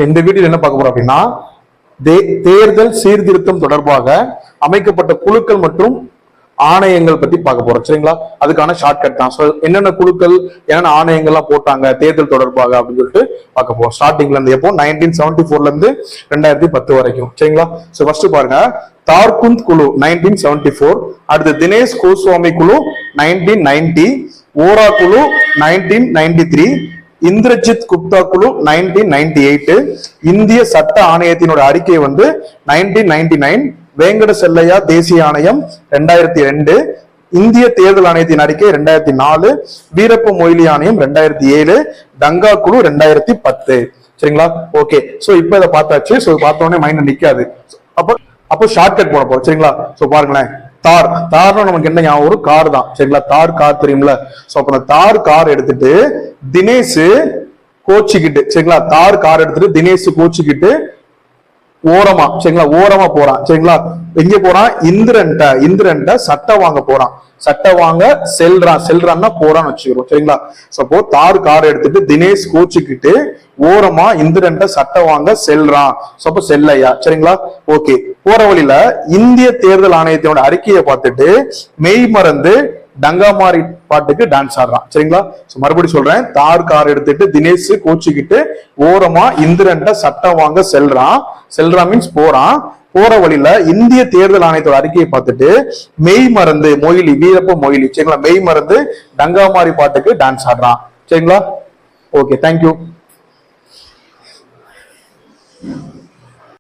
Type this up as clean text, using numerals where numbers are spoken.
இந்த வீடியோல என்ன பார்க்க போறோம் அப்படின்னா தேர்தல் சீர்திருத்தம் தொடர்பாக அமைக்கப்பட்ட குழுக்கள் மற்றும் ஆணையங்கள் பத்தி பார்க்க போறோம். சரிங்களா? அதுக்கான ஷார்ட்கட் தான். என்னென்ன குழுக்கள் என்னென்ன ஆணையங்கள்லாம் போட்டாங்க தேர்தல் தொடர்பாக அப்படின்னு சொல்லிட்டு பார்க்க போறோம். ஸ்டார்டிங்ல இருந்து எப்போ 1974 இருந்து 2010 வரைக்கும். சரிங்களா? ஃபர்ஸ்ட் பாருங்க, தார்குந்த் குழு 1974, அடுத்து தினேஷ் கோஸ்வாமி குழு 1990, ஓரா குழு 1993, இந்திரஜித் குப்தா குழு 1998, இந்திய சட்ட ஆணையத்தினோட அறிக்கை 1999, வேங்கட செல்லையா தேசிய ஆணையம் 2002, இந்திய தேர்தல் ஆணையத்தின் அறிக்கை 2004, வீரப்ப மொய்லி ஆணையம் 2007, டங்கா குழு 2010. சரிங்களா? ஓகே, சோ இப்ப இதை பார்த்தாச்சு. சோ பார்த்தோன்னே மைண்ட் நிக்காது. அப்போ ஷார்ட்கட் போட போறோம். சரிங்களா? சோ பாருங்களேன், தார்னா நமக்கு என்ன ஞாபகம்? ஒரு கார் தான். சரிங்களா? கார் தெரியும்ல? சோ அப்ப கார் எடுத்துட்டு தினேஷ் கோச்சிக்கிட்டு, சரிங்களா, கார் எடுத்துட்டு தினேஷ் கோச்சிக்கிட்டு ஓரமா, சரிங்களா, ஓரமா போறான். சரிங்களா? எங்க போறான்? இந்திரன்ட்ட சட்டை வாங்க போறான். சட்டை வாங்க செல்றான்னா போறான்னு வச்சுக்கிறோம். சரிங்களா? சப்போ கார் எடுத்துட்டு தினேஷ் கோச்சிக்கிட்டு ஓரமா இந்திரன்ட்ட சட்டை வாங்க செல்றான். சப்போ செல்லையா. சரிங்களா? ஓகே, போற வழியில இந்திய தேர்தல் ஆணையத்தினோட அறிக்கையை பார்த்துட்டு மெய் மறந்து டங்காமாரி பாட்டுக்கு டான்ஸ் ஆடுறான். சரிங்களா? மறுபடியும் சொல்றேன், கார் எடுத்துட்டு தினேஷ் கோச்சிக்கிட்டு ஓரமா இந்திரன்ட்ட சட்டம் வாங்க செல்றான் மீன்ஸ் போறான். போற வழியில இந்திய தேர்தல் ஆணையத்தோட அறிக்கையை பார்த்துட்டு மெய் மறந்து வீரப்ப மொய்லி, சரிங்களா, மெய் மறந்து டங்காமாரி பாட்டுக்கு டான்ஸ் ஆடுறான். சரிங்களா? Okay, thank you.